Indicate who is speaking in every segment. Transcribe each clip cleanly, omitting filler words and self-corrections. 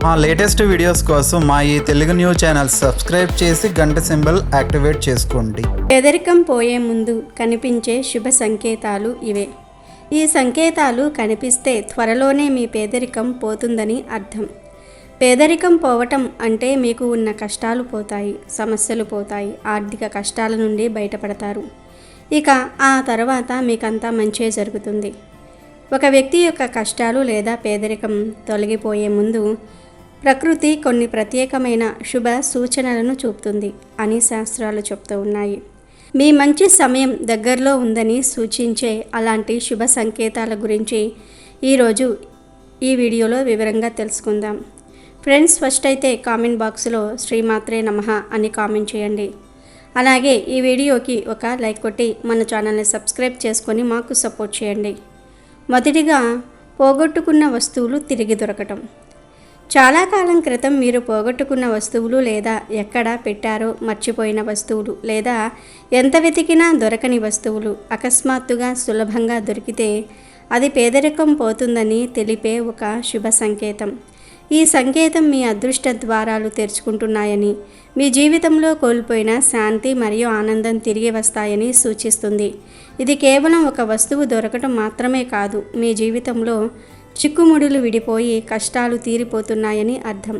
Speaker 1: మా latest videos కోసం మా ఈ తెలుగు న్యూస్ ఛానల్ సబ్స్క్రైబ్ చేసి గంట సింబల్ యాక్టివేట్ చేసుకోండి.
Speaker 2: పేదరికం పోయే ముందు కనిపించే శుభ సంకేతాలు ఇవే. ఈ సంకేతాలు కనిపిస్తే త్వరలోనే మీ పేదరికం పోతుందని అర్థం. పేదరికం పోవటం అంటే మీకు ఉన్న కష్టాలు పోతాయి, సమస్యలు పోతాయి, ఆర్థిక కష్టాల నుండి బయటపడతారు. ఇక ఆ తర్వాత మీకంతా మంచే జరుగుతుంది. ఒక వ్యక్తి యొక్క కష్టాలు లేదా పేదరికం తొలగిపోయే ముందు ప్రకృతి కొన్ని ప్రత్యేకమైన శుభ సూచనలను చూపుతుంది అని శాస్త్రాలు చెప్తూ ఉన్నాయి. మీ మంచి సమయం దగ్గరలో ఉందని సూచించే అలాంటి శుభ సంకేతాల గురించి ఈరోజు ఈ వీడియోలో వివరంగా తెలుసుకుందాం. ఫ్రెండ్స్, ఫస్ట్ అయితే కామెంట్ బాక్స్లో శ్రీమాత్రే నమః అని కామెంట్ చేయండి. అలాగే ఈ వీడియోకి ఒక లైక్ కొట్టి మన ఛానల్ని సబ్స్క్రైబ్ చేసుకొని మాకు సపోర్ట్ చేయండి. మొదటిగా, పోగొట్టుకున్న వస్తువులు తిరిగి దొరకటం. చాలా కాలం క్రితం మీరు పోగొట్టుకున్న వస్తువులు లేదా ఎక్కడ పెట్టారో మర్చిపోయిన వస్తువులు లేదా ఎంత వెతికినా దొరకని వస్తువులు అకస్మాత్తుగా సులభంగా దొరికితే అది పేదరికం పోతుందని తెలిపే ఒక శుభ సంకేతం. ఈ సంకేతం మీ అదృష్ట ద్వారాలు తెరుచుకుంటున్నాయని, మీ జీవితంలో కోల్పోయిన శాంతి మరియు ఆనందం తిరిగి వస్తాయని సూచిస్తుంది. ఇది కేవలం ఒక వస్తువు దొరకటం మాత్రమే కాదు, మీ జీవితంలో చిక్కుముడులు విడిపోయి కష్టాలు తీరిపోతున్నాయని అర్థం.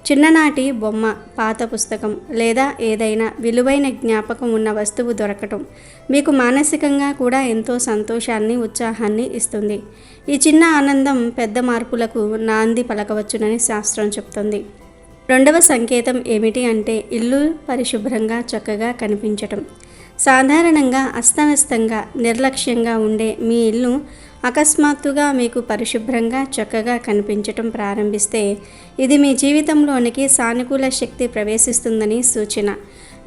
Speaker 2: చిన్ననాటి బొమ్మ, పాత పుస్తకం లేదా ఏదైనా విలువైన జ్ఞాపకం ఉన్న వస్తువు దొరకటం మీకు మానసికంగా కూడా ఎంతో సంతోషాన్ని, ఉత్సాహాన్ని ఇస్తుంది. ఈ చిన్న ఆనందం పెద్ద మార్పులకు నాంది పలకవచ్చునని శాస్త్రం చెప్తుంది. రెండవ సంకేతం ఏమిటి అంటే ఇల్లు పరిశుభ్రంగా చక్కగా కనిపించటం. సాధారణంగా అస్తవ్యస్తంగా నిర్లక్ష్యంగా ఉండే మీ ఇల్లు అకస్మాత్తుగా మీకు పరిశుభ్రంగా చక్కగా కనిపించటం ప్రారంభిస్తే ఇది మీ జీవితంలోనికి సానుకూల శక్తి ప్రవేశిస్తుందని సూచన.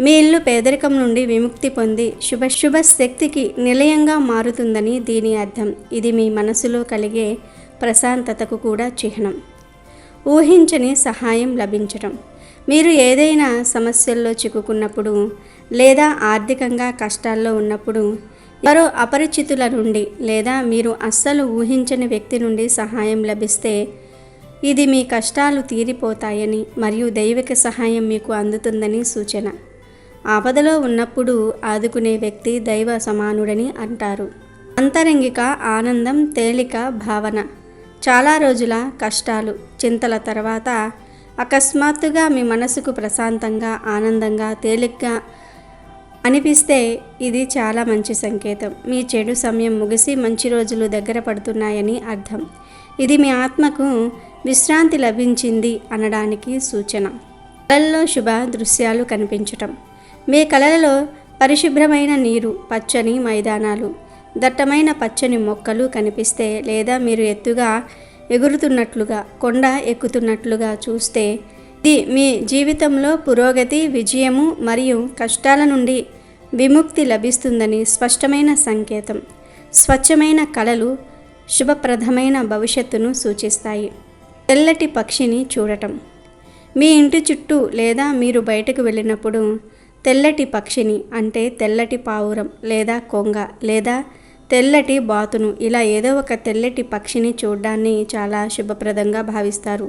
Speaker 2: మీ ఇల్లు పేదరికం నుండి విముక్తి పొంది శుభ శక్తికి నిలయంగా మారుతుందని దీని అర్థం. ఇది మీ మనసులో కలిగే ప్రశాంతతకు కూడా చిహ్నం. ఊహించని సహాయం లభించటం. మీరు ఏదైనా సమస్యల్లో చిక్కుకున్నప్పుడు లేదా ఆర్థికంగా కష్టాల్లో ఉన్నప్పుడు మరో అపరిచితుల నుండి లేదా మీరు అస్సలు ఊహించని వ్యక్తి నుండి సహాయం లభిస్తే ఇది మీ కష్టాలు తీరిపోతాయని మరియు దైవిక సహాయం మీకు అందుతుందని సూచన. ఆపదలో ఉన్నప్పుడు ఆదుకునే వ్యక్తి దైవ సమానుడని అంటారు. అంతరంగిక ఆనందం, తేలిక భావన. చాలా రోజుల కష్టాలు, చింతల తర్వాత అకస్మాత్తుగా మీ మనసుకు ప్రశాంతంగా, ఆనందంగా, తేలిగ్గా అనిపిస్తే ఇది చాలా మంచి సంకేతం. మీ చెడు సమయం ముగిసి మంచి రోజులు దగ్గర పడుతున్నాయని అర్థం. ఇది మీ ఆత్మకు విశ్రాంతి లభించింది అనడానికి సూచన. కళల్లో శుభ దృశ్యాలు కనిపించటం. మీ కళలలో పరిశుభ్రమైన నీరు, పచ్చని మైదానాలు, దట్టమైన పచ్చని మొక్కలు కనిపిస్తే లేదా మీరు ఎత్తుగా ఎగురుతున్నట్లుగా, కొండ ఎక్కుతున్నట్లుగా చూస్తే ఇది మీ జీవితంలో పురోగతి, విజయము మరియు కష్టాల నుండి విముక్తి లభిస్తుందని స్పష్టమైన సంకేతం. స్వచ్ఛమైన కళలు శుభప్రదమైన భవిష్యత్తును సూచిస్తాయి. తెల్లటి పక్షిని చూడటం. మీ ఇంటి చుట్టూ లేదా మీరు బయటకు వెళ్ళినప్పుడు తెల్లటి పక్షిని అంటే తెల్లటి పావురం లేదా కొంగ లేదా తెల్లటి బాతును ఇలా ఏదో ఒక తెల్లటి పక్షిని చూడడాన్ని చాలా శుభప్రదంగా భావిస్తారు.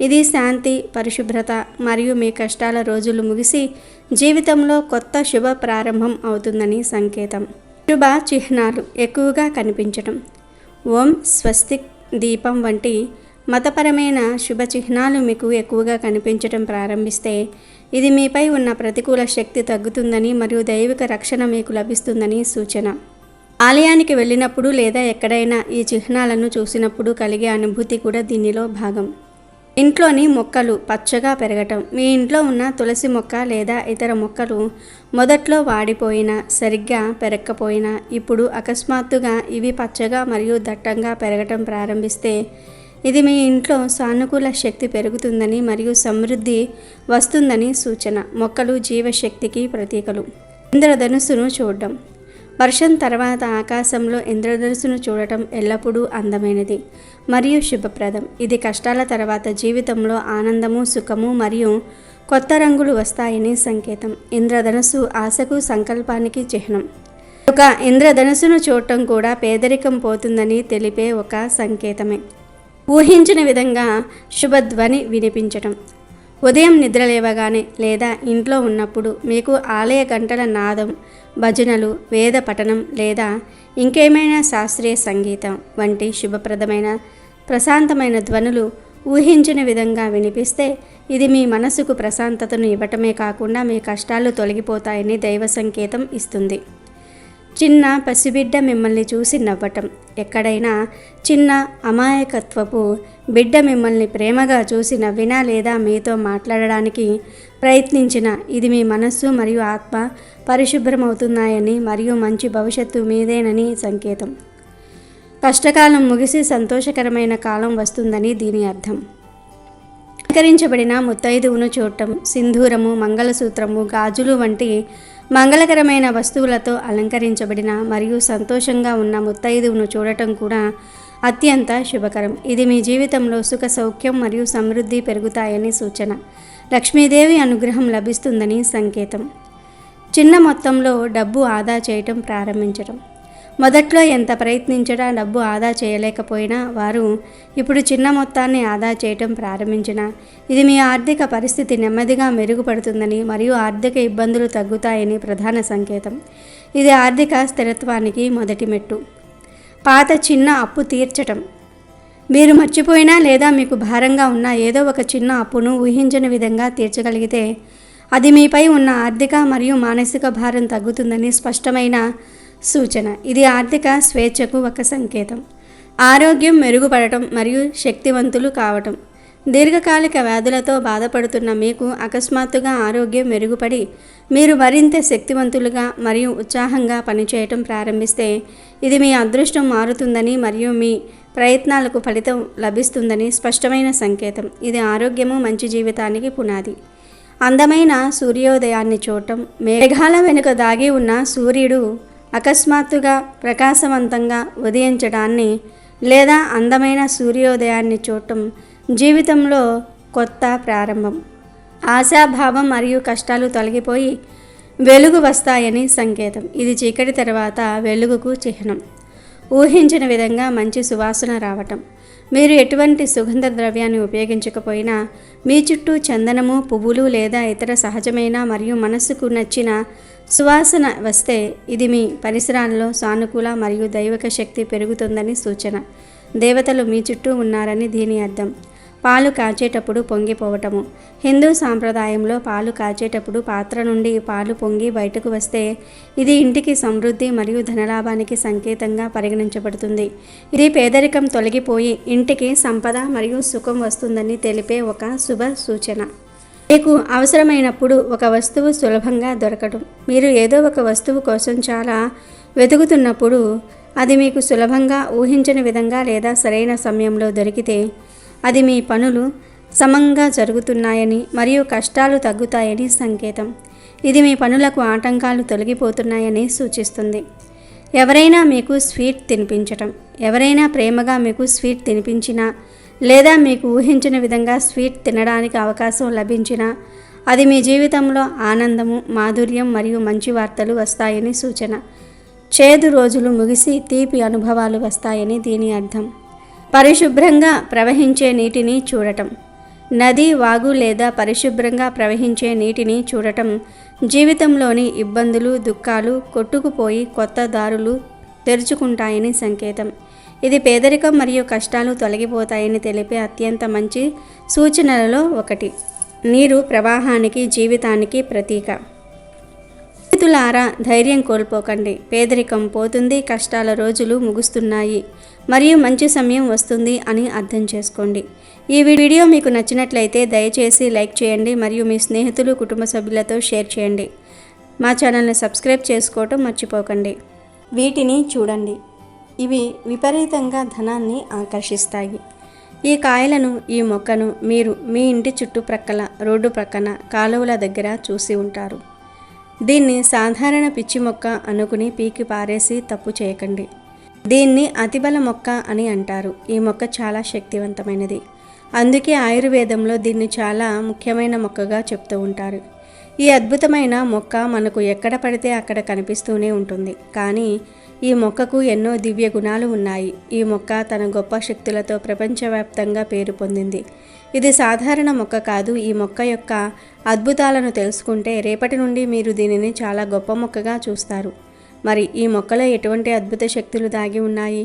Speaker 2: ఇది శాంతి, పరిశుభ్రత మరియు మీ కష్టాల రోజులు ముగిసి జీవితంలో కొత్త శుభ ప్రారంభం అవుతుందని సంకేతం. శుభ చిహ్నాలు ఎక్కువగా కనిపించటం. ఓం, స్వస్తిక్, దీపం వంటి మతపరమైన శుభ చిహ్నాలు మీకు ఎక్కువగా కనిపించటం ప్రారంభిస్తే ఇది మీపై ఉన్న ప్రతికూల శక్తి తగ్గుతుందని మరియు దైవిక రక్షణ మీకు లభిస్తుందని సూచన. ఆలయానికి వెళ్ళినప్పుడు లేదా ఎక్కడైనా ఈ చిహ్నాలను చూసినప్పుడు కలిగే అనుభూతి కూడా దీనిలో భాగం. ఇంట్లోని మొక్కలు పచ్చగా పెరగటం. మీ ఇంట్లో ఉన్న తులసి మొక్క లేదా ఇతర మొక్కలు మొదట్లో వాడిపోయినా, సరిగ్గా పెరగకపోయినా ఇప్పుడు అకస్మాత్తుగా ఇవి పచ్చగా మరియు దట్టంగా పెరగటం ప్రారంభిస్తే ఇది మీ ఇంట్లో సానుకూల శక్తి పెరుగుతుందని మరియు సమృద్ధి వస్తుందని సూచన. మొక్కలు జీవశక్తికి ప్రతీకలు. ఇంద్రధనుస్సును చూడడం. వర్షం తర్వాత ఆకాశంలో ఇంద్రధనుస్సును చూడటం ఎల్లప్పుడూ అందమైనది మరియు శుభప్రదం. ఇది కష్టాల తర్వాత జీవితంలో ఆనందము, సుఖము మరియు కొత్త రంగులు వస్తాయని సంకేతం. ఇంద్రధనుస్సు ఆశకు, సంకల్పానికి చిహ్నం. ఒక ఇంద్రధనుస్సును చూడటం కూడా పేదరికం పోతుందని తెలిపే ఒక సంకేతమే. ఊహించిన విధంగా శుభధ్వని వినిపించటం. ఉదయం నిద్రలేవగానే లేదా ఇంట్లో ఉన్నప్పుడు మీకు ఆలయ గంటల నాదం, భజనలు, వేద పఠనం లేదా ఇంకేమైనా శాస్త్రీయ సంగీతం వంటి శుభప్రదమైన ప్రశాంతమైన ధ్వనులు ఊహించిన విధంగా వినిపిస్తే ఇది మీ మనసుకు ప్రశాంతతను ఇవ్వటమే కాకుండా మీ కష్టాలు తొలగిపోతాయని దైవ సంకేతం ఇస్తుంది. చిన్న పసిబిడ్డ మిమ్మల్ని చూసి నవ్వటం. ఎక్కడైనా చిన్న అమాయకత్వపు బిడ్డ మిమ్మల్ని ప్రేమగా చూసి నవ్వినా లేదా మీతో మాట్లాడడానికి ప్రయత్నించినా ఇది మీ మనస్సు మరియు ఆత్మ పరిశుభ్రమవుతున్నాయని మరియు మంచి భవిష్యత్తు మీదేనని సంకేతం. కష్టకాలం ముగిసి సంతోషకరమైన కాలం వస్తుందని దీని అర్థం. అలంకరించబడిన ముత్తైదువును చూడటం. సింధూరము, మంగళసూత్రము, గాజులు వంటి మంగళకరమైన వస్తువులతో అలంకరించబడిన మరియు సంతోషంగా ఉన్న ముత్తైదువును చూడటం కూడా అత్యంత శుభకరం. ఇది మీ జీవితంలో సుఖ సౌఖ్యం మరియు సమృద్ధి పెరుగుతాయని సూచన. లక్ష్మీదేవి అనుగ్రహం లభిస్తుందని సంకేతం. చిన్న మొత్తంలో డబ్బు ఆదా చేయటం ప్రారంభించడం. మొదట్లో ఎంత ప్రయత్నించినా డబ్బు ఆదా చేయలేకపోయినా వారు ఇప్పుడు చిన్న మొత్తాన్ని ఆదా చేయటం ప్రారంభించిన ఇది మీ ఆర్థిక పరిస్థితి నెమ్మదిగా మెరుగుపడుతుందని మరియు ఆర్థిక ఇబ్బందులు తగ్గుతాయని ప్రధాన సంకేతం. ఇది ఆర్థిక స్థిరత్వానికి మొదటి మెట్టు. పాత చిన్న అప్పు తీర్చటం. మీరు మర్చిపోయినా లేదా మీకు భారంగా ఉన్న ఏదో ఒక చిన్న అప్పును ఊహించని విధంగా తీర్చగలిగితే అది మీపై ఉన్న ఆర్థిక మరియు మానసిక భారం తగ్గుతుందని స్పష్టమైన సూచన. ఇది ఆర్థిక స్వేచ్ఛకు ఒక సంకేతం. ఆరోగ్యం మెరుగుపడటం మరియు శక్తివంతులు కావటం. దీర్ఘకాలిక వ్యాధులతో బాధపడుతున్న మీకు అకస్మాత్తుగా ఆరోగ్యం మెరుగుపడి మీరు మరింత శక్తివంతులుగా మరియు ఉత్సాహంగా పనిచేయటం ప్రారంభిస్తే ఇది మీ అదృష్టం మారుతుందని మరియు మీ ప్రయత్నాలకు ఫలితం లభిస్తుందని స్పష్టమైన సంకేతం. ఇది ఆరోగ్యము, మంచి జీవితానికి పునాది. అందమైన సూర్యోదయాన్ని చూడటం. మేఘాల వెనుక దాగి ఉన్న సూర్యుడు అకస్మాత్తుగా ప్రకాశవంతంగా ఉదయించడాన్ని లేదా అందమైన సూర్యోదయాన్ని చూడటం జీవితంలో కొత్త ప్రారంభం, ఆశాభావం మరియు కష్టాలు తొలగిపోయి వెలుగు వస్తాయని సంకేతం. ఇది చీకటి తర్వాత వెలుగుకు చిహ్నం. ఊహించిన విధంగా మంచి సువాసన రావటం. మీరు ఎటువంటి సుగంధ ద్రవ్యాన్ని ఉపయోగించకపోయినా మీ చుట్టూ చందనము, పువ్వులు లేదా ఇతర సహజమైన మరియు మనస్సుకు నచ్చిన సువాసన వస్తే ఇది మీ పరిసరాల్లో సానుకూల మరియు దైవిక శక్తి పెరుగుతుందని సూచన. దేవతలు మీ చుట్టూ ఉన్నారని దీని అర్థం. పాలు కాచేటప్పుడు పొంగిపోవటము. హిందూ సాంప్రదాయంలో పాలు కాచేటప్పుడు పాత్ర నుండి పాలు పొంగి బయటకు వస్తే ఇది ఇంటికి సమృద్ధి మరియు ధనలాభానికి సంకేతంగా పరిగణించబడుతుంది. ఇది పేదరికం తొలగిపోయి ఇంటికి సంపద మరియు సుఖం వస్తుందని తెలిపే ఒక శుభ సూచన. మీకు అవసరమైనప్పుడు ఒక వస్తువు సులభంగా దొరకడం. మీరు ఏదో ఒక వస్తువు కోసం చాలా వెతుకుతున్నప్పుడు అది మీకు సులభంగా ఊహించని విధంగా లేదా సరైన సమయంలో దొరికితే అది మీ పనులు సమంగా జరుగుతున్నాయని మరియు కష్టాలు తగ్గుతాయని సంకేతం. ఇది మీ పనులకు ఆటంకాలు తొలగిపోతున్నాయని సూచిస్తుంది. ఎవరైనా మీకు స్వీట్ తినిపించటం. ఎవరైనా ప్రేమగా మీకు స్వీట్ తినిపించినా లేదా మీకు ఊహించిన విధంగా స్వీట్ తినడానికి అవకాశం లభించినా అది మీ జీవితంలో ఆనందము, మాధుర్యం మరియు మంచి వార్తలు వస్తాయని సూచన. చేదు రోజులు ముగిసి తీపి అనుభవాలు వస్తాయని దీని అర్థం. పరిశుభ్రంగా ప్రవహించే నీటిని చూడటం. నది, వాగు లేదా పరిశుభ్రంగా ప్రవహించే నీటిని చూడటం జీవితంలోని ఇబ్బందులు, దుఃఖాలు కొట్టుకుపోయి కొత్త దారులు తెరుచుకుంటాయని సంకేతం. ఇది పేదరికం మరియు కష్టాలు తొలగిపోతాయని తెలిపే అత్యంత మంచి సూచనలలో ఒకటి. నీరు ప్రవాహానికి, జీవితానికి ప్రతీక. స్నేహితులారా, ధైర్యం కోల్పోకండి. పేదరికం పోతుంది, కష్టాల రోజులు ముగుస్తున్నాయి మరియు మంచి సమయం వస్తుంది అని అర్థం చేసుకోండి. ఈ వీడియో మీకు నచ్చినట్లయితే దయచేసి లైక్ చేయండి మరియు మీ స్నేహితులు, కుటుంబ సభ్యులతో షేర్ చేయండి. మా ఛానల్ని సబ్స్క్రైబ్ చేసుకోవటం మర్చిపోకండి. వీటిని చూడండి. ఇవి విపరీతంగా ధనాన్ని ఆకర్షిస్తాయి. ఈ కాయలను, ఈ మొక్కను మీరు మీ ఇంటి చుట్టుప్రక్కల, రోడ్డు ప్రక్కన, కాలువల దగ్గర చూసి ఉంటారు. దీన్ని సాధారణ పిచ్చి మొక్క అనుకుని పీకి పారేసి తప్పు చేయకండి. దీన్ని అతిబల మొక్క అని అంటారు. ఈ మొక్క చాలా శక్తివంతమైనది. అందుకే ఆయుర్వేదంలో దీన్ని చాలా ముఖ్యమైన మొక్కగా చెప్తూ ఉంటారు. ఈ అద్భుతమైన మొక్క మనకు ఎక్కడ పడితే అక్కడ కనిపిస్తూనే ఉంటుంది. కానీ ఈ మొక్కకు ఎన్నో దివ్య గుణాలు ఉన్నాయి. ఈ మొక్క తన గొప్ప శక్తులతో ప్రపంచవ్యాప్తంగా పేరు పొందింది. ఇది సాధారణ మొక్క కాదు. ఈ మొక్క యొక్క అద్భుతాలను తెలుసుకుంటే రేపటి నుండి మీరు దీనిని చాలా గొప్ప మొక్కగా చూస్తారు. మరి ఈ మొక్కలో ఎటువంటి అద్భుత శక్తులు దాగి ఉన్నాయి?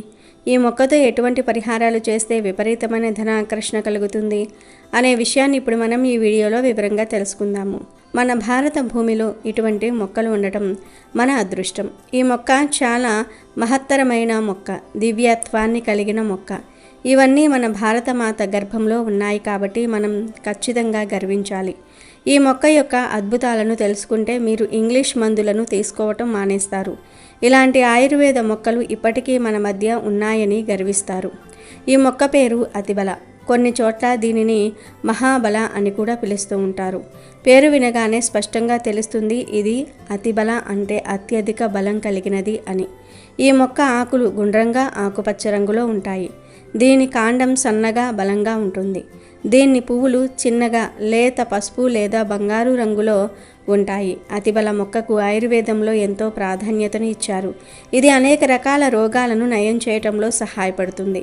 Speaker 2: ఈ మొక్కతో ఎటువంటి పరిహారాలు చేస్తే విపరీతమైన ధన ఆకర్షణ కలుగుతుంది అనే విషయాన్ని ఇప్పుడు మనం ఈ వీడియోలో వివరంగా తెలుసుకుందాము. మన భారత భూమిలో ఇటువంటి మొక్కలు ఉండటం మన అదృష్టం. ఈ మొక్క చాలా మహత్తరమైన మొక్క, దివ్యత్వాన్ని కలిగిన మొక్క. ఇవన్నీ మన భారతమాత గర్భంలో ఉన్నాయి కాబట్టి మనం ఖచ్చితంగా గర్వించాలి. ఈ మొక్క యొక్క అద్భుతాలను తెలుసుకుంటే మీరు ఇంగ్లీష్ మందులను తీసుకోవటం మానేస్తారు. ఇలాంటి ఆయుర్వేద మొక్కలు ఇప్పటికీ మన మధ్య ఉన్నాయని గర్విస్తారు. ఈ మొక్క పేరు అతిబల. కొన్ని చోట్ల దీనిని మహాబల అని కూడా పిలుస్తూ ఉంటారు. పేరు వినగానే స్పష్టంగా తెలుస్తుంది ఇది అతిబల అంటే అత్యధిక బలం కలిగినది అని. ఈ మొక్క ఆకులు గుండ్రంగా ఆకుపచ్చ రంగులో ఉంటాయి. దీని కాండం సన్నగా బలంగా ఉంటుంది. దీన్ని పువ్వులు చిన్నగా లేత పసుపు లేదా బంగారు రంగులో ఉంటాయి. అతిబల మొక్కకు ఆయుర్వేదంలో ఎంతో ప్రాధాన్యతను ఇచ్చారు. ఇది అనేక రకాల రోగాలను నయం చేయటంలో సహాయపడుతుంది.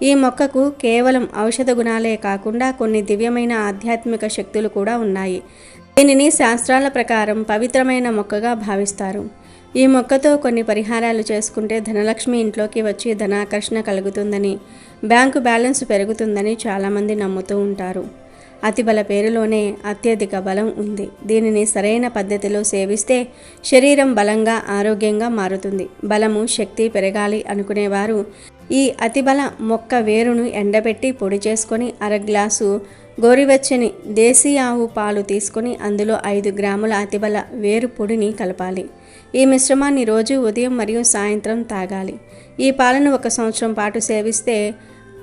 Speaker 2: ఈ మొక్కకు కేవలం ఔషధ గుణాలే కాకుండా కొన్ని దివ్యమైన ఆధ్యాత్మిక శక్తులు కూడా ఉన్నాయి. దీనిని శాస్త్రాల ప్రకారం పవిత్రమైన మొక్కగా భావిస్తారు. ఈ మొక్కతో కొన్ని పరిహారాలు చేసుకుంటే ధనలక్ష్మి ఇంట్లోకి వచ్చి ధనాకర్షణ కలుగుతుందని, బ్యాంకు బ్యాలెన్స్ పెరుగుతుందని చాలామంది నమ్ముతూ ఉంటారు. అతిబల పేరులోనే అత్యధిక బలం ఉంది. దీనిని సరైన పద్ధతిలో సేవిస్తే శరీరం బలంగా ఆరోగ్యంగా మారుతుంది. బలము శక్తి పెరగాలి అనుకునేవారు ఈ అతిబల మొక్క వేరును ఎండబెట్టి పొడి చేసుకొని అర గ్లాసు గోరువెచ్చని దేశీ ఆవు పాలు తీసుకొని అందులో 5 గ్రాముల అతిబల వేరు పొడిని కలపాలి. ఈ మిశ్రమాన్ని రోజు ఉదయం మరియు సాయంత్రం తాగాలి. ఈ పాలను 1 సంవత్సరం పాటు సేవిస్తే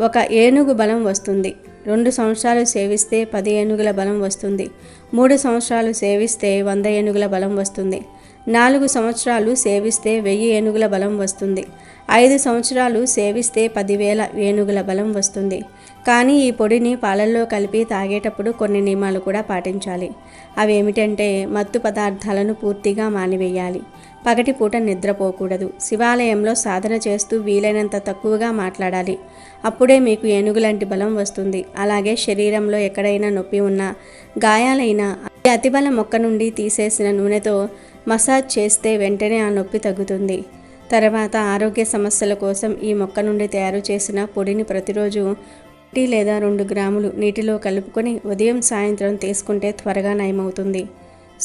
Speaker 2: 1 ఏనుగు బలం వస్తుంది. 2 సంవత్సరాలు సేవిస్తే 10 ఏనుగుల బలం వస్తుంది. 3 సంవత్సరాలు సేవిస్తే 100 ఏనుగుల బలం వస్తుంది. 4 సంవత్సరాలు సేవిస్తే 1000 ఏనుగుల బలం వస్తుంది. 5 సంవత్సరాలు సేవిస్తే 10,000 ఏనుగుల బలం వస్తుంది. కానీ ఈ పొడిని పాలల్లో కలిపి తాగేటప్పుడు కొన్ని నియమాలు కూడా పాటించాలి. అవి ఏమిటంటే మత్తు పదార్థాలను పూర్తిగా మానివేయాలి. పగటిపూట నిద్రపోకూడదు. శివాలయంలో సాధన చేస్తూ వీలైనంత తక్కువగా మాట్లాడాలి. అప్పుడే మీకు ఏనుగులాంటి బలం వస్తుంది. అలాగే శరీరంలో ఎక్కడైనా నొప్పి ఉన్నా, గాయాలైనా ఈ అతిబల మొక్క నుండి తీసేసిన నూనెతో మసాజ్ చేస్తే వెంటనే ఆ నొప్పి తగ్గుతుంది. తర్వాత ఆరోగ్య సమస్యల కోసం ఈ మొక్క నుండి తయారు చేసిన పొడిని ప్రతిరోజు 1 లేదా 2 గ్రాములు నీటిలో కలుపుకొని ఉదయం సాయంత్రం తీసుకుంటే త్వరగా నయమవుతుంది.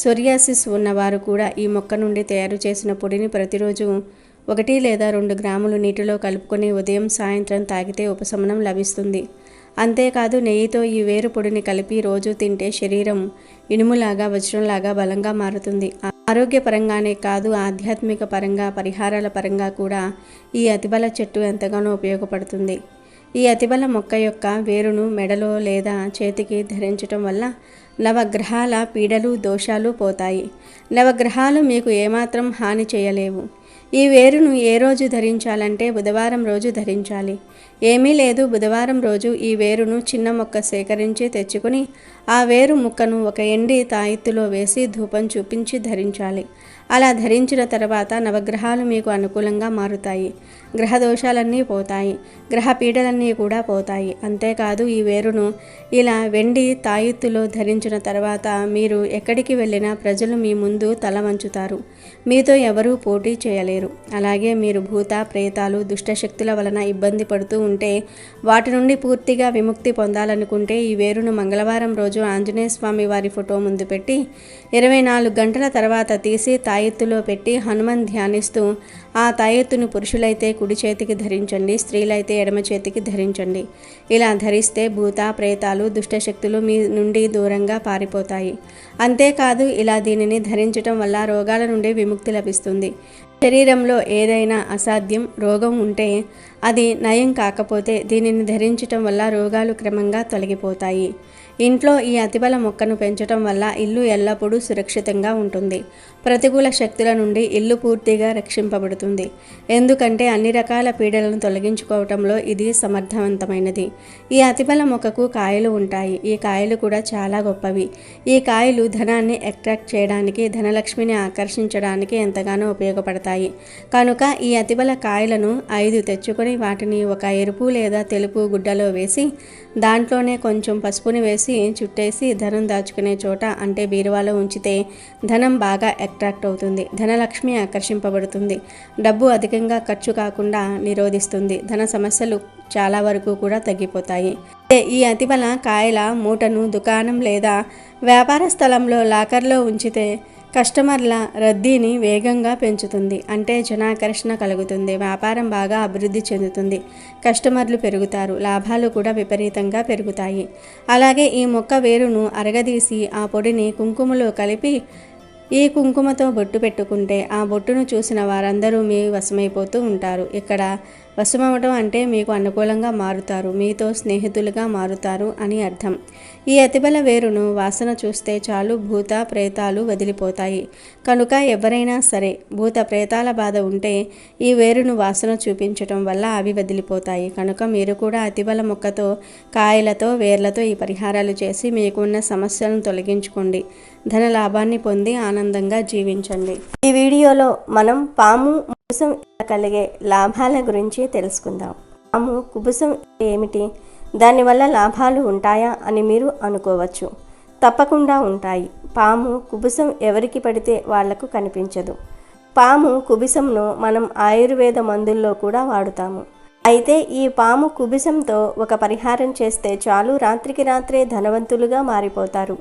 Speaker 2: సోరియాసిస్ ఉన్నవారు కూడా ఈ మొక్క నుండి తయారు చేసిన పొడిని ప్రతిరోజు 1 లేదా 2 గ్రాములు నీటిలో కలుపుకొని ఉదయం సాయంత్రం తాగితే ఉపశమనం లభిస్తుంది. అంతేకాదు నెయ్యితో ఈ వేరు పొడిని కలిపి రోజు తింటే శరీరం ఇనుములాగా వజ్రంలాగా బలంగా మారుతుంది. ఆరోగ్యపరంగానే కాదు ఆధ్యాత్మిక పరంగా, పరిహారాల పరంగా కూడా ఈ అతిబల చెట్టు ఎంతగానో ఉపయోగపడుతుంది. ఈ అతిబల మొక్క యొక్క వేరును మెడలో లేదా చేతికి ధరించటం వల్ల నవగ్రహాల పీడలు దోషాలు పోతాయి. నవగ్రహాలు మీకు ఏమాత్రం హాని చేయలేవు. ఈ వేరును ఏ రోజు ధరించాలంటే బుధవారం రోజు ధరించాలి. ఏమీ లేదు, బుధవారం రోజు ఈ వేరును చిన్న మొక్క సేకరించి తెచ్చుకొని ఆ వేరు ముక్కను 1 ఎండి తాయెత్తులో వేసి ధూపం చూపించి ధరించాలి. అలా ధరించిన తర్వాత నవగ్రహాలు మీకు అనుకూలంగా మారుతాయి. గ్రహ దోషాలన్నీ పోతాయి. గ్రహ పీడలన్నీ కూడా పోతాయి. అంతేకాదు ఈ వేరును ఇలా వెండి తాయెత్తులో ధరించిన తర్వాత మీరు ఎక్కడికి వెళ్ళినా ప్రజలు మీ ముందు తల వంచుతారు. మీతో ఎవరూ పోటీ చేయలేరు. అలాగే మీరు భూత ప్రేతాలు దుష్టశక్తుల వలన ఇబ్బంది పడుతూ ఉంటే వాటి నుండి పూర్తిగా విముక్తి పొందాలనుకుంటే ఈ వేరును మంగళవారం రోజు ఆంజనేయ స్వామి వారి ఫోటో ముందు పెట్టి 24 గంటల తర్వాత తీసి తాయెత్తులో పెట్టి హనుమాన్ ధ్యానిస్తూ ఆ తాయెత్తును పురుషులైతే కుడి చేతికి ధరించండి, స్త్రీలైతే ఎడమ చేతికి ధరించండి. ఇలా ధరిస్తే భూత ప్రేతాలు దుష్టశక్తులు మీ నుండి దూరంగా పారిపోతాయి. అంతేకాదు ఇలా దీనిని ధరించటం వల్ల రోగాల నుండి విముక్తి లభిస్తుంది. శరీరంలో ఏదైనా అసాధ్యం రోగం ఉంటే అది నయం కాకపోతే దీనిని ధరించటం వల్ల రోగాలు క్రమంగా తొలగిపోతాయి. ఇంట్లో ఈ అతిబల మొక్కను పెంచడం వల్ల ఇల్లు ఎల్లప్పుడూ సురక్షితంగా ఉంటుంది. ప్రతికూల శక్తుల నుండి ఇల్లు పూర్తిగా రక్షింపబడుతుంది. ఎందుకంటే అన్ని రకాల పీడలను తొలగించుకోవటంలో ఇది సమర్థవంతమైనది. ఈ అతిబల మొక్కకు కాయలు ఉంటాయి. ఈ కాయలు కూడా చాలా గొప్పవి. ఈ కాయలు ధనాన్ని అట్రాక్ట్ చేయడానికి, ధనలక్ష్మిని ఆకర్షించడానికి ఎంతగానో ఉపయోగపడతాయి. కనుక ఈ అతిబల కాయలను 5 తెచ్చుకొని వాటిని ఒక ఎరుపు లేదా తెలుపు గుడ్డలో వేసి దాంట్లోనే కొంచెం పసుపుని వేసి చుట్టేసి ధనం దాచుకునే చోట అంటే బీరువాలో ఉంచితే ధనం బాగా అట్రాక్ట్ అవుతుంది. ధనలక్ష్మి ఆకర్షింపబడుతుంది. డబ్బు అధికంగా ఖర్చు కాకుండా నిరోధిస్తుంది. ధన సమస్యలు చాలా వరకు కూడా తగ్గిపోతాయి. ఈ అతిబల కాయల మూటను దుకాణం లేదా వ్యాపార స్థలంలో లాకర్లో ఉంచితే కస్టమర్ల రద్దీని వేగంగా పెంచుతుంది. అంటే జనాకర్షణ కలుగుతుంది. వ్యాపారం బాగా అభివృద్ధి చెందుతుంది. కస్టమర్లు పెరుగుతారు. లాభాలు కూడా విపరీతంగా పెరుగుతాయి. అలాగే ఈ మొక్క వేరును అరగదీసి ఆ పొడిని కుంకుమలో కలిపి ఈ కుంకుమతో బొట్టు పెట్టుకుంటే ఆ బొట్టును చూసిన వారందరూ మీ వశమైపోతూ ఉంటారు. ఇక్కడ వశమవడం అంటే మీకు అనుకూలంగా మారుతారు, మీతో స్నేహితులుగా మారుతారు అని అర్థం. ఈ అతిబల వేరును వాసన చూస్తే చాలు భూత ప్రేతాలు వదిలిపోతాయి. కనుక ఎవరైనా సరే భూత ప్రేతాల బాధ ఉంటే ఈ వేరును వాసన చూపించటం వల్ల అవి వదిలిపోతాయి. కనుక మీరు కూడా అతిబల మొక్కతో, కాయలతో, వేర్లతో ఈ పరిహారాలు చేసి మీకున్న సమస్యలను తొలగించుకోండి. ధన లాభాన్ని పొంది ఆనందంగా జీవించండి. ఈ వీడియోలో మనం పాము కుబుసం కలిగే లాభాల గురించి తెలుసుకుందాం. పాము కుబుసం ఏమిటి? దానివల్ల లాభాలు ఉంటాయా అని మీరు అనుకోవచ్చు. తప్పకుండా ఉంటాయి. పాము కుబుసం ఎవరికి పడితే వాళ్లకు కనిపించదు. పాము కుబుసంను మనం ఆయుర్వేద మందుల్లో కూడా వాడుతాము. అయితే ఈ పాము కుబుసంతో ఒక పరిహారం చేస్తే చాలు, రాత్రికి రాత్రే ధనవంతులుగా మారిపోతారు.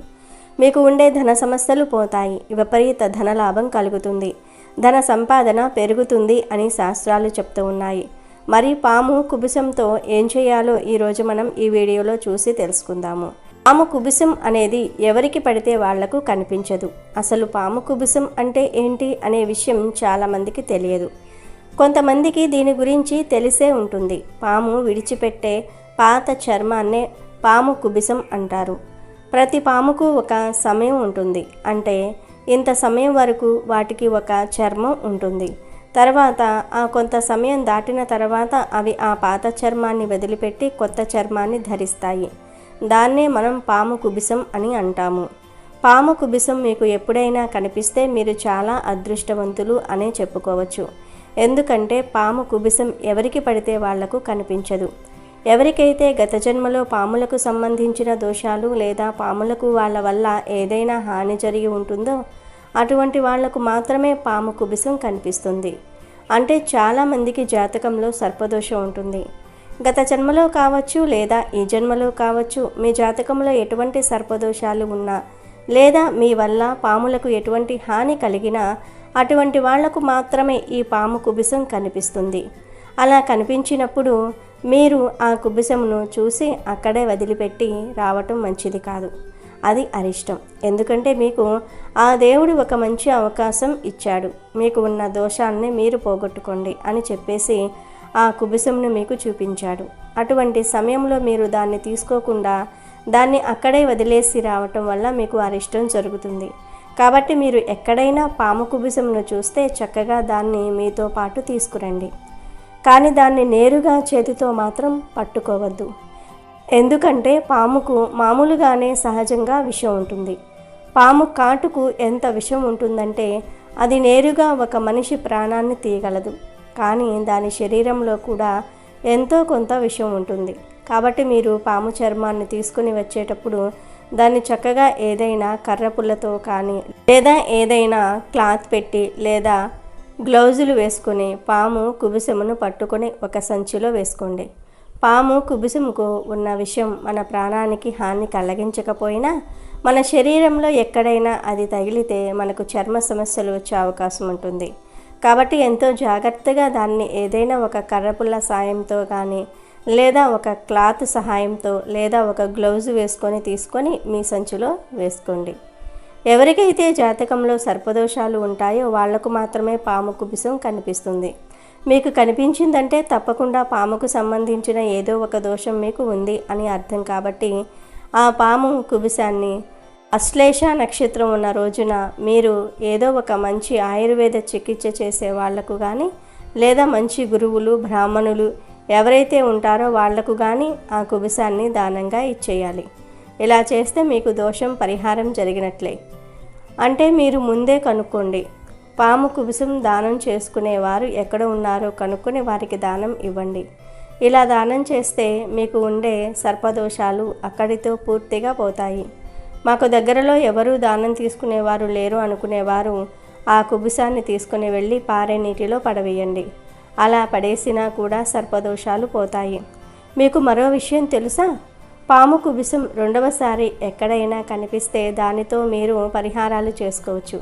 Speaker 2: మీకు ఉండే ధన సమస్యలు పోతాయి. విపరీత ధనలాభం కలుగుతుంది. ధన సంపాదన పెరుగుతుంది అని శాస్త్రాలు చెప్తూ ఉన్నాయి. మరి పాము కుబుసంతో ఏం చేయాలో ఈరోజు మనం ఈ వీడియోలో చూసి తెలుసుకుందాము. పాము కుబుసం అనేది ఎవరికి పడితే వాళ్లకు కనిపించదు. అసలు పాము కుబుసం అంటే ఏంటి అనే విషయం చాలామందికి తెలియదు. కొంతమందికి దీని గురించి తెలిసే ఉంటుంది. పాము విడిచిపెట్టే పాత చర్మాన్నే పాము కుబుసం అంటారు. ప్రతి పాముకు ఒక సమయం ఉంటుంది. అంటే ఇంత సమయం వరకు వాటికి ఒక చర్మం ఉంటుంది. తర్వాత ఆ కొంత సమయం దాటిన తర్వాత అవి ఆ పాత చర్మాన్ని వదిలిపెట్టి కొత్త చర్మాన్ని ధరిస్తాయి. దాన్నే మనం పాము కుబుసం అని అంటాము. పాము కుబుసం మీకు ఎప్పుడైనా కనిపిస్తే మీరు చాలా అదృష్టవంతులు అనే చెప్పుకోవచ్చు. ఎందుకంటే పాము కుబుసం ఎవరికి పడితే వాళ్లకు కనిపించదు. ఎవరికైతే గత జన్మలో పాములకు సంబంధించిన దోషాలు లేదా పాములకు వాళ్ళ వల్ల ఏదైనా హాని జరిగి ఉంటుందో అటువంటి వాళ్లకు మాత్రమే పాము కుబుసం కనిపిస్తుంది. అంటే చాలామందికి జాతకంలో సర్పదోషం ఉంటుంది. గత జన్మలో కావచ్చు లేదా ఈ జన్మలో కావచ్చు, మీ జాతకంలో ఎటువంటి సర్పదోషాలు ఉన్నా లేదా మీ వల్ల పాములకు ఎటువంటి హాని కలిగినా అటువంటి వాళ్లకు మాత్రమే ఈ పాము కుబుసం కనిపిస్తుంది. అలా కనిపించినప్పుడు మీరు ఆ కుబుసమును చూసి అక్కడే వదిలిపెట్టి రావటం మంచిది కాదు. అది అరిష్టం. ఎందుకంటే మీకు ఆ దేవుడు ఒక మంచి అవకాశం ఇచ్చాడు. మీకు ఉన్న దోషాన్ని మీరు పోగొట్టుకోండి అని చెప్పేసి ఆ కుబుసంను మీకు చూపించాడు. అటువంటి సమయంలో మీరు దాన్ని తీసుకోకుండా దాన్ని అక్కడే వదిలేసి రావటం వల్ల మీకు అరిష్టం జరుగుతుంది. కాబట్టి మీరు ఎక్కడైనా పాము కుబుసంను చూస్తే చక్కగా దాన్ని మీతో పాటు తీసుకురండి. కానీ దాన్ని నేరుగా చేతితో మాత్రం పట్టుకోవద్దు. ఎందుకంటే పాముకు మామూలుగానే సహజంగా విషం ఉంటుంది. పాము కాటుకు ఎంత విషం ఉంటుందంటే అది నేరుగా ఒక మనిషి ప్రాణాన్ని తీయగలదు. కానీ దాని శరీరంలో కూడా ఎంతో కొంత విషం ఉంటుంది. కాబట్టి మీరు పాము చర్మాన్ని తీసుకుని వచ్చేటప్పుడు దాన్ని చక్కగా ఏదైనా కర్రపుల్లతో కానీ లేదా ఏదైనా క్లాత్ పెట్టి లేదా గ్లౌజులు వేసుకుని పాము కుబుసమును పట్టుకొని ఒక సంచిలో వేసుకోండి. పాము కుబుసముకు ఉన్న విషయం మన ప్రాణానికి హాని కలిగించకపోయినా మన శరీరంలో ఎక్కడైనా అది తగిలితే మనకు చర్మ సమస్యలు వచ్చే అవకాశం ఉంటుంది. కాబట్టి ఎంతో జాగ్రత్తగా దాన్ని ఏదైనా ఒక కర్రపుల్ల సాయంతో కానీ లేదా ఒక క్లాత్ సహాయంతో లేదా ఒక గ్లౌజు వేసుకొని తీసుకొని మీ సంచిలో వేసుకోండి. ఎవరికైతే జాతకంలో సర్పదోషాలు ఉంటాయో వాళ్లకు మాత్రమే పాము కుబుసం కనిపిస్తుంది. మీకు కనిపించిందంటే తప్పకుండా పాముకు సంబంధించిన ఏదో ఒక దోషం మీకు ఉంది అని అర్థం. కాబట్టి ఆ పాము కుబుసాన్ని అశ్లేష నక్షత్రం ఉన్న రోజున మీరు ఏదో ఒక మంచి ఆయుర్వేద చికిత్స చేసే వాళ్లకు కానీ లేదా మంచి గురువులు బ్రాహ్మణులు ఎవరైతే ఉంటారో వాళ్లకు కానీ ఆ కుబుసాన్ని దానంగా ఇచ్చేయాలి. ఇలా చేస్తే మీకు దోషం పరిహారం జరిగినట్లే. అంటే మీరు ముందే కనుక్కోండి. పాము కుబుసం దానం చేసుకునేవారు ఎక్కడ ఉన్నారో కనుక్కొని వారికి దానం ఇవ్వండి. ఇలా దానం చేస్తే మీకు ఉండే సర్పదోషాలు అక్కడితో పూర్తిగా పోతాయి. మాకు దగ్గరలో ఎవరూ దానం తీసుకునేవారు లేరు అనుకునేవారు ఆ కుబుసాన్ని తీసుకుని వెళ్ళి పారే నీటిలో పడవేయండి. అలా పడేసినా కూడా సర్పదోషాలు పోతాయి. మీకు మరో విషయం తెలుసా? పాము కుబుసం రెండవసారి ఎక్కడైనా కనిపిస్తే దానితో మీరు పరిహారాలు చేసుకోవచ్చు.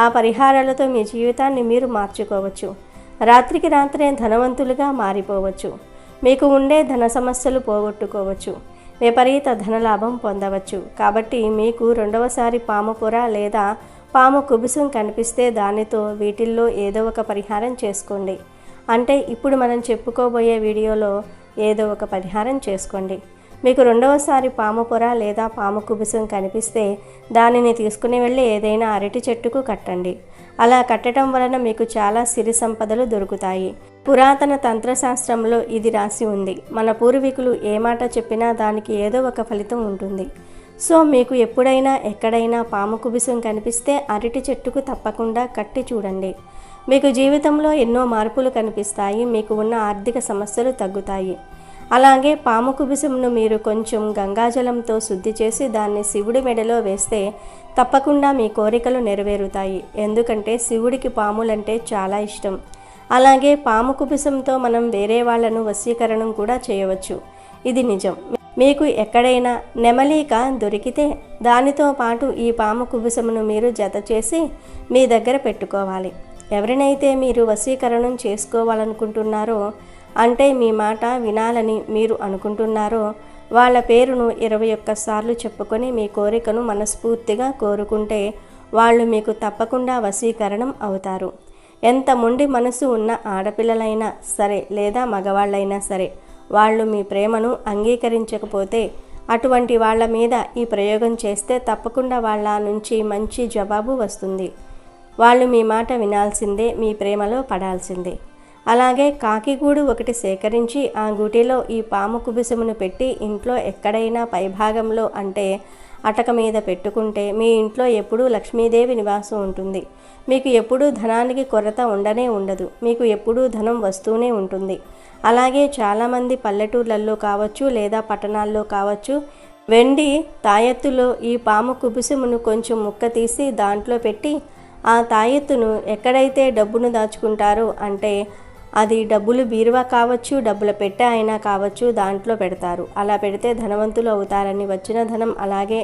Speaker 2: ఆ పరిహారాలతో మీ జీవితాన్ని మీరు మార్చుకోవచ్చు. రాత్రికి రాత్రే ధనవంతులుగా మారిపోవచ్చు. మీకు ఉండే ధన సమస్యలు పోగొట్టుకోవచ్చు. విపరీత ధనలాభం పొందవచ్చు. కాబట్టి మీకు రెండవసారి పాము పొర లేదా పాము కుబుసం కనిపిస్తే దానితో వీటిల్లో ఏదో ఒక పరిహారం చేసుకోండి. అంటే ఇప్పుడు మనం చెప్పుకోబోయే వీడియోలో ఏదో ఒక పరిహారం చేసుకోండి. మీకు రెండవసారి పాము పొర లేదా పాము కుబుసం కనిపిస్తే దానిని తీసుకుని వెళ్ళి ఏదైనా అరటి చెట్టుకు కట్టండి. అలా కట్టడం వలన మీకు చాలా సిరి సంపదలు దొరుకుతాయి. పురాతన తంత్రశాస్త్రంలో ఇది రాసి ఉంది. మన పూర్వీకులు ఏ మాట చెప్పినా దానికి ఏదో ఒక ఫలితం ఉంటుంది. సో మీకు ఎప్పుడైనా ఎక్కడైనా పాము కుబుసం కనిపిస్తే అరటి చెట్టుకు తప్పకుండా కట్టి చూడండి. మీకు జీవితంలో ఎన్నో మార్పులు కనిపిస్తాయి. మీకు ఉన్న ఆర్థిక సమస్యలు తగ్గుతాయి. అలాగే పాము కుబుసంను మీరు కొంచెం గంగాజలంతో శుద్ధి చేసి దాన్ని శివుడి మెడలో వేస్తే తప్పకుండా మీ కోరికలు నెరవేరుతాయి. ఎందుకంటే శివుడికి పాములంటే చాలా ఇష్టం. అలాగే పాము కుబుసంతో మనం వేరే వాళ్లను వశీకరణం కూడా చేయవచ్చు. ఇది నిజం. మీకు ఎక్కడైనా నెమలిక దొరికితే దానితో పాటు ఈ పాము కుబుసమును మీరు జత చేసి మీ దగ్గర పెట్టుకోవాలి. ఎవరినైతే మీరు వశీకరణం చేసుకోవాలనుకుంటున్నారో, అంటే మీ మాట వినాలని మీరు అనుకుంటున్నారో వాళ్ళ పేరును 21 సార్లు చెప్పుకొని మీ కోరికను మనస్ఫూర్తిగా కోరుకుంటే వాళ్ళు మీకు తప్పకుండా వశీకరణం అవుతారు. ఎంత మొండి మనసు ఉన్న ఆడపిల్లలైనా సరే లేదా మగవాళ్ళైనా సరే వాళ్ళు మీ ప్రేమను అంగీకరించకపోతే అటువంటి వాళ్ళ మీద ఈ ప్రయోగం చేస్తే తప్పకుండా వాళ్ళ నుంచి మంచి జవాబు వస్తుంది. వాళ్ళు మీ మాట వినాల్సిందే, మీ ప్రేమలో పడాల్సిందే. అలాగే కాకిగూడు ఒకటి సేకరించి ఆ గూటిలో ఈ పాము కుబుసమును పెట్టి ఇంట్లో ఎక్కడైనా పైభాగంలో అంటే అటక మీద పెట్టుకుంటే మీ ఇంట్లో ఎప్పుడూ లక్ష్మీదేవి నివాసం ఉంటుంది. మీకు ఎప్పుడూ ధనానికి కొరత ఉండనే ఉండదు. మీకు ఎప్పుడూ ధనం వస్తూనే ఉంటుంది. అలాగే చాలామంది పల్లెటూర్లలో కావచ్చు లేదా పట్టణాల్లో కావచ్చు వెండి తాయెత్తులో ఈ పాము కుబుసమును కొంచెం ముక్క తీసి దాంట్లో పెట్టి ఆ తాయెత్తును ఎక్కడైతే డబ్బును దాచుకుంటారో, అంటే అది డబ్బులు బీరువా కావచ్చు, డబ్బుల పెట్టె అయినా కావచ్చు, దాంట్లో పెడతారు. అలా పెడితే ధనవంతులు అవుతారని, వచ్చిన ధనం అలాగే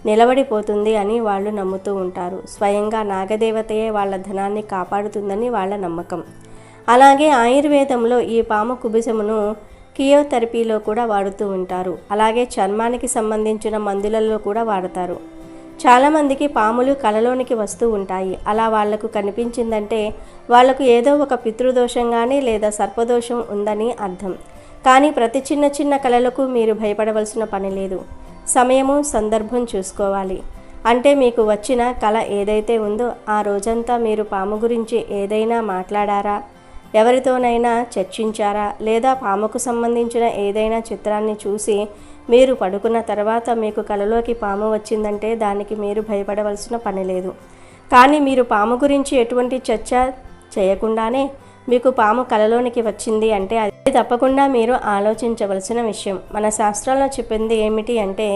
Speaker 2: నిలబడిపోతుంది అని వాళ్ళు నమ్ముతూ ఉంటారు. స్వయంగా నాగదేవతయే వాళ్ళ ధనాన్ని కాపాడుతుందని వాళ్ళ నమ్మకం. అలాగే ఆయుర్వేదంలో ఈ పాము కుబుసమును కియోథెరపీలో కూడా వాడుతూ ఉంటారు. అలాగే చర్మానికి సంబంధించిన మందులలో కూడా వాడతారు. చాలామందికి పాములు కలలోనికి వస్తూ ఉంటాయి. అలా వాళ్లకు కనిపించిందంటే వాళ్లకు ఏదో ఒక పితృదోషం కానీ లేదా సర్పదోషం ఉందని అర్థం. కానీ ప్రతి చిన్న చిన్న కలలకు మీరు భయపడవలసిన పని లేదు. సమయము సందర్భం చూసుకోవాలి. అంటే మీకు వచ్చిన కల ఏదైతే ఉందో ఆ రోజంతా మీరు పాము గురించి ఏదైనా మాట్లాడారా, ఎవరితోనైనా చర్చించారా, లేదా పాముకు సంబంధించిన ఏదైనా చిత్రాన్ని చూసి మీరు పడుకున్న తర్వాత మీకు కలలోకి పాము వచ్చిందంటే దానికి మీరు భయపడవలసిన పని లేదు. కానీ మీరు పాము గురించి ఎటువంటి చర్చ చేయకుండానే మీకు పాము కలలోనికి వచ్చింది అంటే అది తప్పకుండా మీరు ఆలోచించవలసిన విషయం. మన శాస్త్రాల్లో చెప్పింది ఏమిటి అంటే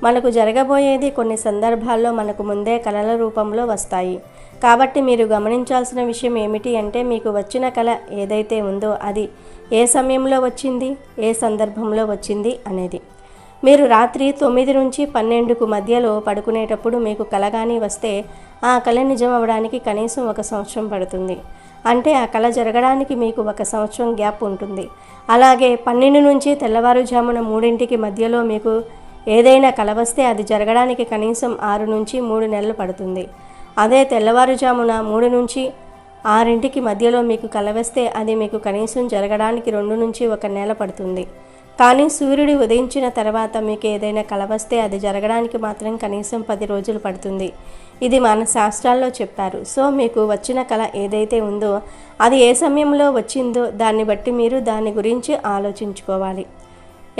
Speaker 2: మనకు జరగబోయేది కొన్ని సందర్భాల్లో మనకు ముందే కలల రూపంలో వస్తాయి. కాబట్టి మీరు గమనించాల్సిన విషయం ఏమిటి అంటే మీకు వచ్చిన కల ఏదైతే ఉందో అది ఏ సమయంలో వచ్చింది, ఏ సందర్భంలో వచ్చింది అనేది. మీరు రాత్రి 9 నుంచి 12కు మధ్యలో పడుకునేటప్పుడు మీకు కల కానీ వస్తే ఆ కల నిజం అవ్వడానికి కనీసం 1 సంవత్సరం పడుతుంది. అంటే ఆ కల జరగడానికి మీకు 1 సంవత్సరం గ్యాప్ ఉంటుంది. అలాగే 12 నుంచి తెల్లవారుజామున 3కి మధ్యలో మీకు ఏదైనా కల వస్తే అది జరగడానికి కనీసం 6 నుంచి 3 నెలలు పడుతుంది. అదే తెల్లవారుజామున 3 నుంచి 6కి మధ్యలో మీకు కల వస్తే అది మీకు కనీసం జరగడానికి 2 నుంచి 1 నెల పడుతుంది. కానీ సూర్యుడు ఉదయించిన తర్వాత మీకు ఏదైనా కల వస్తే అది జరగడానికి మాత్రం కనీసం 10 రోజులు పడుతుంది. ఇది మన శాస్త్రాల్లో చెప్పారు. సో మీకు వచ్చిన కల ఏదైతే ఉందో అది ఏ సమయంలో వచ్చిందో దాన్ని బట్టి మీరు దాని గురించి ఆలోచించుకోవాలి.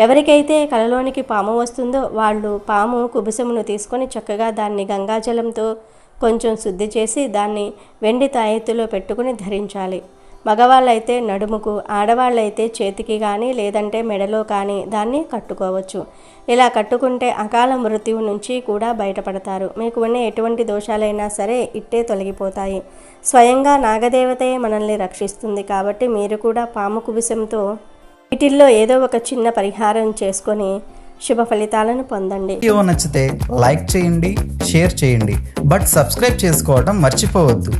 Speaker 2: ఎవరికైతే కలలోనికి పాము వస్తుందో వాళ్ళు పాము కుబుసమును తీసుకొని చక్కగా దాన్ని గంగాజలంతో కొంచెం శుద్ధి చేసి దాన్ని వెండి తాయెత్తులో పెట్టుకుని ధరించాలి. మగవాళ్ళైతే నడుముకు, ఆడవాళ్ళైతే చేతికి కానీ లేదంటే మెడలో కానీ దాన్ని కట్టుకోవచ్చు. ఇలా కట్టుకుంటే అకాల మృత్యువు నుంచి కూడా బయటపడతారు. మీకు ఉన్న ఎటువంటి దోషాలైనా సరే ఇట్టే తొలగిపోతాయి. స్వయంగా నాగదేవతే మనల్ని రక్షిస్తుంది. కాబట్టి మీరు కూడా పాము కుబుసంతో వీటిల్లో ఏదో ఒక చిన్న పరిహారం చేసుకొని శుభ ఫలితాలను పొందండి.
Speaker 1: వీడియో నచ్చితే లైక్ చేయండి, షేర్ చేయండి, బట్ సబ్స్క్రైబ్ చేసుకోవడం మర్చిపోవద్దు.